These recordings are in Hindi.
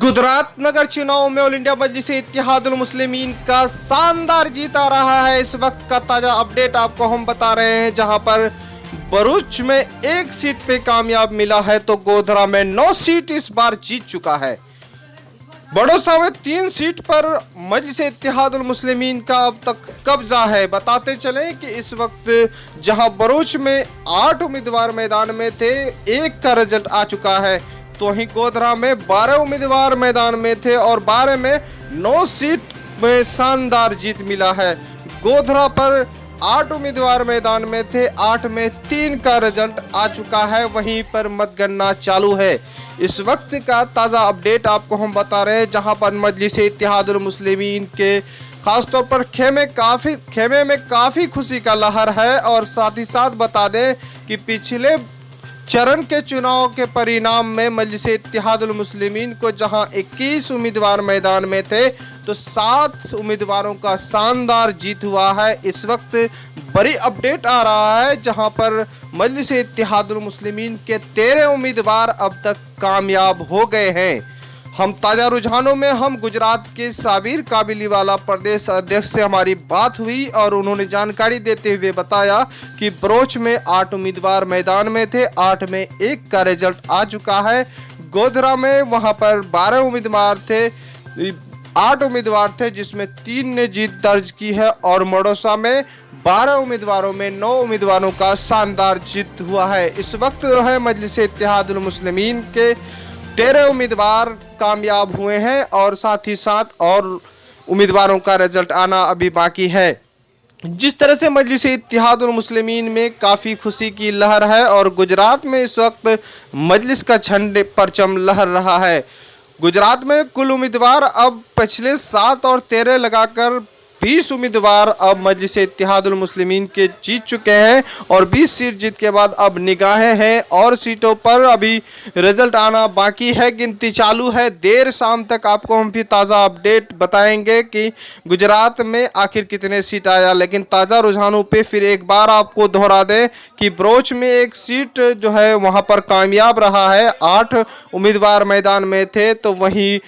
गुजरात नगर चुनाव में ऑल इंडिया मजलिस इत्तेहादुल मुस्लिमीन का शानदार जीत आ रहा है। इस वक्त का ताजा अपडेट आपको हम बता रहे हैं, जहां पर भरूच में एक सीट पे कामयाब मिला है तो गोधरा में 9 सीट इस बार जीत चुका है। बड़ौसा में 3 सीट पर मजलिस इत्तेहादुल मुस्लिमीन का अब तक कब्जा है। बताते चलें कि इस वक्त जहां भरूच में 8 उम्मीदवार मैदान में थे, 1 का रिजल्ट आ चुका है, तो वहीं गोधरा में 12 उम्मीदवार मैदान में थे और 12 में 9 सीट में शानदार जीत मिला है। गोधरा पर 8 उम्मीदवार मैदान में थे, 8 में 3 का रिजल्ट आ चुका है। वहीं पर मतगणना चालू है। इस वक्त का ताज़ा अपडेट आपको हम बता रहे हैं, जहां पर मजलिस इत्तेहादुल मुस्लिमीन के खासतौर पर खेमे में काफ़ी खुशी का लहर है। और साथ ही साथ बता दें कि पिछले चरण के चुनाव के परिणाम में मजलिस इत्तेहादुल मुस्लिमीन को जहां 21 उम्मीदवार मैदान में थे, तो 7 उम्मीदवारों का शानदार जीत हुआ है। इस वक्त बड़ी अपडेट आ रहा है, जहां पर मजलिस इत्तेहादुल मुस्लिमीन के 13 उम्मीदवार अब तक कामयाब हो गए हैं। हम ताज़ा रुझानों में हम गुजरात के साबिर काबिलीवाला प्रदेश अध्यक्ष से हमारी बात हुई और उन्होंने जानकारी देते हुए बताया कि भरूच में 8 उम्मीदवार मैदान में थे, 8 में 1 का रिजल्ट आ चुका है। गोधरा में वहां पर 12 उम्मीदवार थे, 8 उम्मीदवार थे जिसमें 3 ने जीत दर्ज की है। और बड़ौसा में 12 उम्मीदवारों में 9 उम्मीदवारों का शानदार जीत हुआ है। इस वक्त है मजलिस इत्तेहादुल मुस्लिमीन के 13 उम्मीदवार कामयाब हुए हैं और साथ ही साथ और उम्मीदवारों का रिजल्ट आना अभी बाकी है। जिस तरह से मजलिस इत्तेहादुल मुस्लिमीन में काफ़ी खुशी की लहर है और गुजरात में इस वक्त मजलिस का झंडे परचम लहर रहा है। गुजरात में कुल उम्मीदवार अब पिछले 7 और 13 लगाकर 20 उम्मीदवार अब मजलिस इत्तेहादुल मुस्लिमीन के जीत चुके हैं और 20 सीट जीत के बाद अब निगाहें हैं और सीटों पर अभी रिजल्ट आना बाकी है, गिनती चालू है। देर शाम तक आपको हम भी ताज़ा अपडेट बताएंगे कि गुजरात में आखिर कितने सीट आया। लेकिन ताज़ा रुझानों पे फिर एक बार आपको दोहरा दें कि भरूच में 1 सीट जो है वहाँ पर कामयाब रहा है, 8 उम्मीदवार मैदान में थे, तो वहीं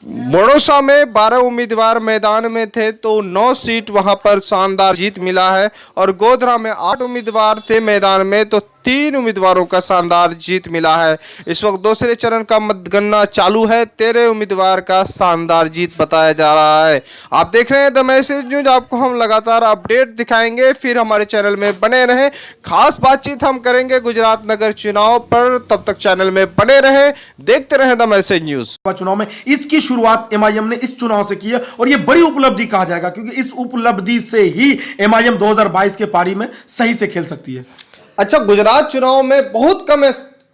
बड़ौसा में 12 उम्मीदवार मैदान में थे तो 9 सीट वहां पर शानदार जीत मिला है। और गोधरा में 8 उम्मीदवार थे मैदान में तो 3 उम्मीदवारों का शानदार जीत मिला है। इस वक्त दूसरे चरण का मतगणना चालू है, 13 उम्मीदवार का शानदार जीत बताया जा रहा है। आप देख रहे हैं द मैसेज न्यूज, आपको हम लगातार अपडेट दिखाएंगे, फिर हमारे चैनल में बने रहें। खास बातचीत हम करेंगे गुजरात नगर चुनाव पर, तब तक चैनल में बने रहें, देखते रहें द मैसेज न्यूज। चुनाव में इसकी शुरुआत एमआईएम ने इस चुनाव से की है और यह बड़ी उपलब्धि कहा जाएगा, क्योंकि इस उपलब्धि से ही एमआईएम 2022 के पारी में सही से खेल सकती है। अच्छा, गुजरात चुनाव में बहुत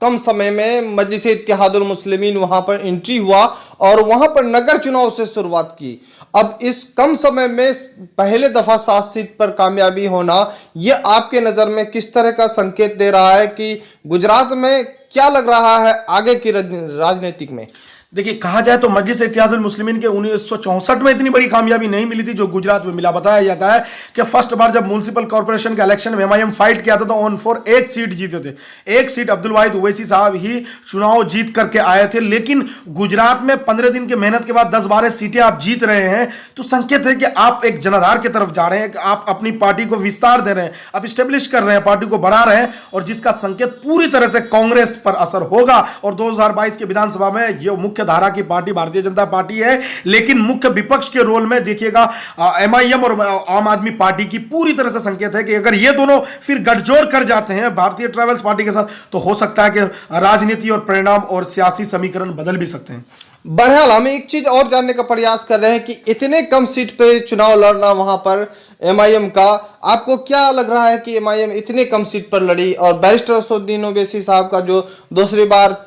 कम समय में मजलिस इत्तेहादुल मुस्लिमीन वहां पर एंट्री हुआ और वहां पर नगर चुनाव से शुरुआत की। अब इस कम समय में पहले दफा 7 सीट पर कामयाबी होना, यह आपके नजर में किस तरह का संकेत दे रहा है कि गुजरात में क्या लग रहा है आगे की राजनीतिक में? देखिए, कहा जाए तो मजलिस इत्तेहादुल मुस्लिमीन के 1964 में इतनी बड़ी कामयाबी नहीं मिली थी जो गुजरात में मिला। बताया जाता है कि फर्स्ट बार जब म्युनिसिपल कॉर्पोरेशन के इलेक्शन में एमआईएम फाइट किया था तो ऑन फॉर 1 सीट जीते थे। 1 सीट अब्दुल वाहिद ओवैसी साहब ही चुनाव जीत करके आए थे। लेकिन गुजरात में 15 दिन के मेहनत के बाद 10-12 सीटें आप जीत रहे हैं, तो संकेत है कि आप एक जनाधार की तरफ जा रहे हैं, आप अपनी पार्टी को विस्तार दे रहे हैं, आप स्टेब्लिश कर रहे हैं, पार्टी को बढ़ा रहे हैं, और जिसका संकेत पूरी तरह से कांग्रेस पर असर होगा। और 2022 के विधानसभा में यह मुख्य धारा की पार्टी भारतीय जनता पार्टी है, लेकिन मुख्य विपक्ष के रोल में देखिएगा एमआईएम और आम आदमी पार्टी की पूरी तरह से संकेत है कि अगर ये दोनों फिर गठजोड़ कर जाते हैं भारतीय ट्रैवल्स पार्टी के साथ, तो हो सकता है कि राजनीति और परिणाम और सियासी समीकरण बदल भी सकते हैं। बहरहाल हम एक चीज और जानने का प्रयास कर रहे हैं कि इतने कम सीट पे चुनाव लड़ना वहां पर एमआईएम का, आपको क्या लग रहा है कि एमआईएम इतने कम सीट पर लड़ी? और बैरिस्टर असदुद्दीन ओवैसी साहब का जो दूसरी बार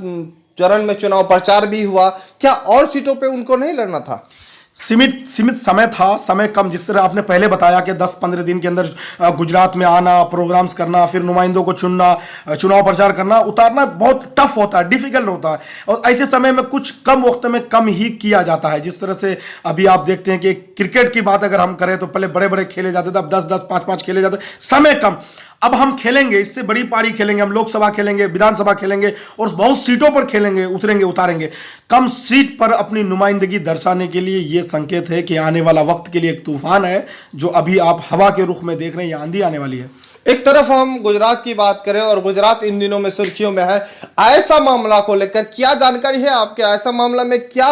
चरण में चुनाव प्रचार भी हुआ, क्या और सीटों पे उनको नहीं लड़ना था? सीमित समय था, समय कम। जिस तरह आपने पहले बताया कि 10-15 दिन के अंदर गुजरात में आना, प्रोग्राम्स करना, फिर नुमाइंदों को चुनना, चुनाव प्रचार करना, उतारना बहुत टफ होता है, डिफिकल्ट होता है, और ऐसे समय में कुछ कम वक्त में कम ही किया जाता है। जिस तरह से अभी आप देखते हैं कि क्रिकेट की बात अगर हम करें तो पहले बड़े बड़े खेले जाते थे, अब 10-10, 5-5 खेले जाते, समय कम। अब हम खेलेंगे, इससे बड़ी पारी खेलेंगे, हम लोकसभा खेलेंगे, विधानसभा खेलेंगे और बहुत सीटों पर खेलेंगे, उतारेंगे। कम सीट पर अपनी नुमाइंदगी दर्शाने के लिए यह संकेत है कि आने वाला वक्त के लिए एक तूफान है जो अभी आप हवा के रुख में देख रहे हैं, आंधी आने वाली है। एक तरफ हम गुजरात की बात करें और गुजरात इन दिनों में सुर्खियों में है, ऐसा मामला को लेकर क्या जानकारी है आपके? ऐसा मामला में क्या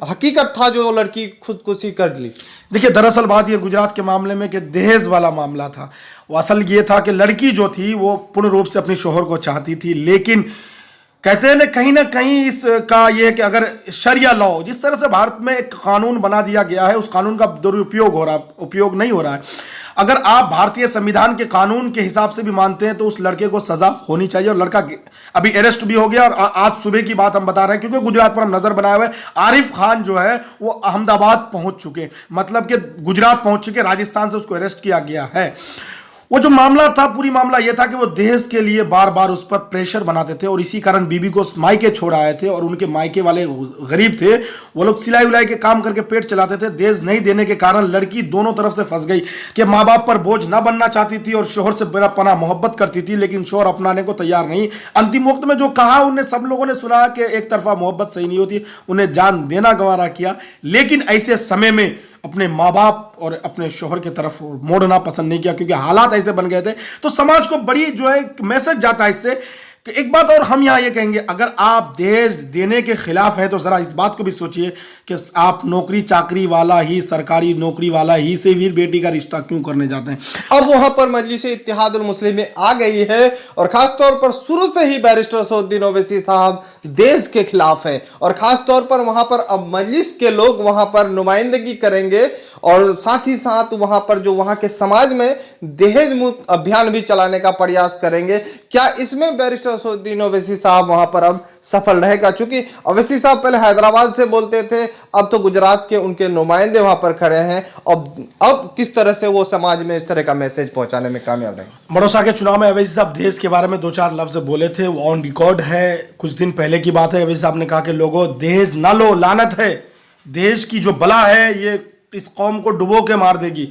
हकीकत था जो लड़की खुदकुशी कर ली? देखिए, दरअसल बात यह गुजरात के मामले में कि दहेज वाला मामला था। वो असल ये था कि लड़की जो थी वो पूर्ण रूप से अपनी शोहर को चाहती थी, लेकिन कहते हैं ना कहीं इसका ये कि अगर शरिया लॉ, जिस तरह से भारत में एक कानून बना दिया गया है, उस कानून का उपयोग नहीं हो रहा है। अगर आप भारतीय संविधान के कानून के हिसाब से भी मानते हैं तो उस लड़के को सजा होनी चाहिए, और लड़का अभी अरेस्ट भी हो गया। और आज सुबह की बात हम बता रहे हैं क्योंकि गुजरात पर हम नजर बनाए हुए, आरिफ खान जो है वो अहमदाबाद पहुंच चुके, मतलब कि गुजरात पहुंच चुके, राजस्थान से उसको अरेस्ट किया गया है। वो जो मामला था, पूरी मामला यह था कि वो दहेज के लिए बार बार उस पर प्रेशर बनाते थे और इसी कारण बीबी को मायके छोड़ आए थे, और उनके मायके वाले गरीब थे, वो लोग सिलाई उलाई के काम करके पेट चलाते थे। दहेज नहीं देने के कारण लड़की दोनों तरफ से फंस गई कि माँ बाप पर बोझ ना बनना चाहती थी और शोहर से बेरा पना मोहब्बत करती थी, लेकिन शोहर अपनाने को तैयार नहीं। अंतिम वक्त में जो कहा उन्हें सब लोगों ने सुना कि एक तरफा मोहब्बत सही नहीं होती, उन्हें जान देना गवारा किया। लेकिन ऐसे समय में अपने माँ बाप और अपने शोहर की तरफ मोड़ना पसंद नहीं किया क्योंकि हालात ऐसे बन गए थे। तो समाज को बड़ी जो है मैसेज जाता है इससे कि एक बात और हम यहाँ ये कहेंगे, अगर आप दहेज देने के खिलाफ हैं तो जरा इस बात को भी सोचिए कि आप नौकरी चाकरी वाला ही, सरकारी नौकरी वाला ही से भी बेटी का रिश्ता क्यों करने जाते हैं। अब वहां पर मजलिस इत्तेहादुल मुस्लिमीन आ गई है और खास तौर पर शुरू से ही बैरिस्टर असदुद्दीन ओवैसी साहब देश के खिलाफ है, और खास तौर पर वहां पर अब मजलिस के लोग वहां पर नुमाइंदगी करेंगे और साथ ही साथ वहां पर जो वहां के समाज में दहेज मुक्त अभियान भी चलाने का प्रयास करेंगे। क्या इसमें बैरिस्टर असदुद्दीन ओवैसी साहब वहां पर अब सफल रहेगा? क्योंकि ओवैसी साहब पहले हैदराबाद से बोलते थे, अब तो गुजरात के उनके नुमाइंदे वहां पर खड़े हैं। अब किस तरह से वो समाज में इस तरह का मैसेज पहुंचाने में कामयाब रहे? बड़ौसा के चुनाव में ओवैसी साहब दहेज के बारे में 2-4 लफ्ज बोले थे, वो ऑन रिकॉर्ड है। कुछ दिन पहले की बात है, ओवैसी साहब ने कहा कि लोगों दहेज ना लो, लानत है, दहेज की जो बला है ये इस कौम को डुबो के मार देगी।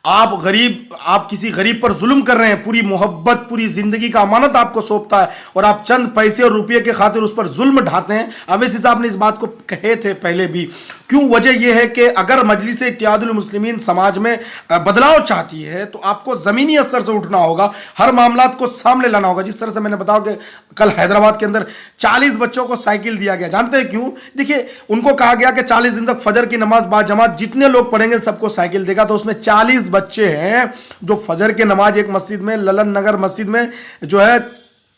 आप किसी गरीब पर जुल्म कर रहे हैं, पूरी मोहब्बत, पूरी जिंदगी का अमानत आपको सौंपता है और आप चंद पैसे और रुपये के खातिर उस पर जुल्म ढाते हैं। ओवैसी साहब ने इस बात को कहे थे पहले भी। क्यों? वजह यह है कि अगर मजलिस इत्तेहादुल मुस्लिमीन समाज में बदलाव चाहती है तो आपको जमीनी स्तर से उठना होगा, हर मामला को सामने लाना होगा। जिस तरह से मैंने बताया कि कल हैदराबाद के अंदर 40 बच्चों को साइकिल दिया गया। जानते हैं क्यों? देखिए, उनको कहा गया कि 40 दिन तक फजर की नमाज बाजमात जितने लोग पढ़ेंगे सबको साइकिल देगा। तो उसमें 40 बच्चे हैं जो फजर की नमाज एक मस्जिद में, ललन नगर मस्जिद में जो है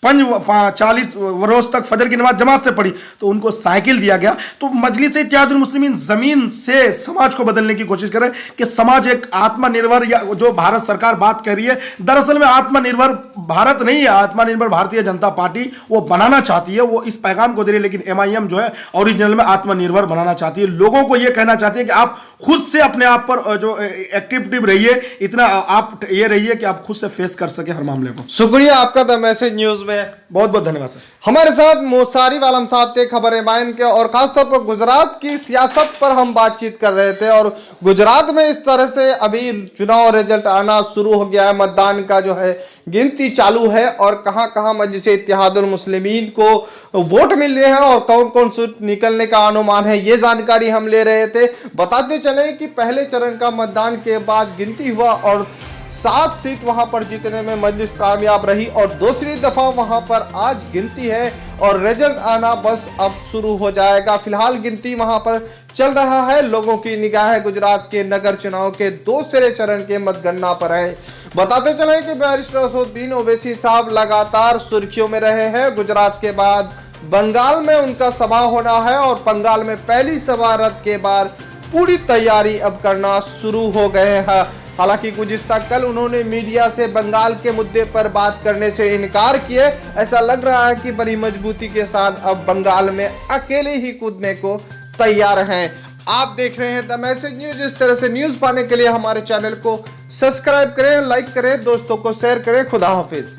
40 रोज तक फजर की नमाज जमात से पढ़ी, तो उनको साइकिल दिया गया। तो मजलिस इत्तेहादुल मुस्लिमीन जमीन से समाज को बदलने की कोशिश करें कि समाज एक आत्मनिर्भर, या जो भारत सरकार बात कर रही है, दरअसल में आत्मनिर्भर भारत नहीं है, आत्मनिर्भर भारतीय जनता पार्टी वो बनाना चाहती है, वो इस पैगाम को दे रही है। लेकिन MIM जो है ओरिजिनल में आत्मनिर्भर बनाना चाहती है, लोगों को यह कहना चाहती है कि आप खुद से अपने आप पर जो एक्टिव रहिए, इतना आप ये रहिए कि आप खुद से फेस कर सके हर मामले को। शुक्रिया आपका द मैसेज न्यूज में, बहुत बहुत धन्यवाद सर। हमारे साथ मोसारिफ आलम साहब थे खबर एमाइन के, और खासतौर पर गुजरात की सियासत पर हम बातचीत कर रहे थे। और गुजरात में इस तरह से अभी चुनाव रिजल्ट आना शुरू हो गया है, मतदान का जो है गिनती चालू है, और कहां कहां मजलिस इत्तेहादुल मुस्लिमीन को वोट मिल रहे हैं और कौन कौन सीट निकलने का अनुमान है, ये जानकारी हम ले रहे थे। बताते चले कि पहले चरण का मतदान के बाद गिनती हुआ और 7 सीट वहां पर जीतने में मजलिस कामयाब रही, और दूसरी दफा वहां पर आज गिनती है और रिजल्ट आना बस अब शुरू हो जाएगा। फिलहाल गिनती वहां पर चल रहा है, लोगों की निगाह गुजरात के नगर चुनाव के दूसरे चरण के मतगणना पर है। बताते चले कि बैरिस्टर असदुद्दीन ओवैसी साहब लगातार सुर्खियों में रहे हैं। गुजरात के बाद बंगाल में उनका सभा होना है, और बंगाल में पहली सभा रद्द के बाद पूरी तैयारी अब करना शुरू हो गए हैं। हालांकि गुज़िश्ता कल उन्होंने मीडिया से बंगाल के मुद्दे पर बात करने से इनकार किए। ऐसा लग रहा है कि बड़ी मजबूती के साथ अब बंगाल में अकेले ही कूदने को तैयार हैं। आप देख रहे हैं द मैसेज न्यूज। इस तरह से न्यूज पाने के लिए हमारे चैनल को सब्सक्राइब करें, लाइक करें, दोस्तों को शेयर करें। खुदा हाफिज।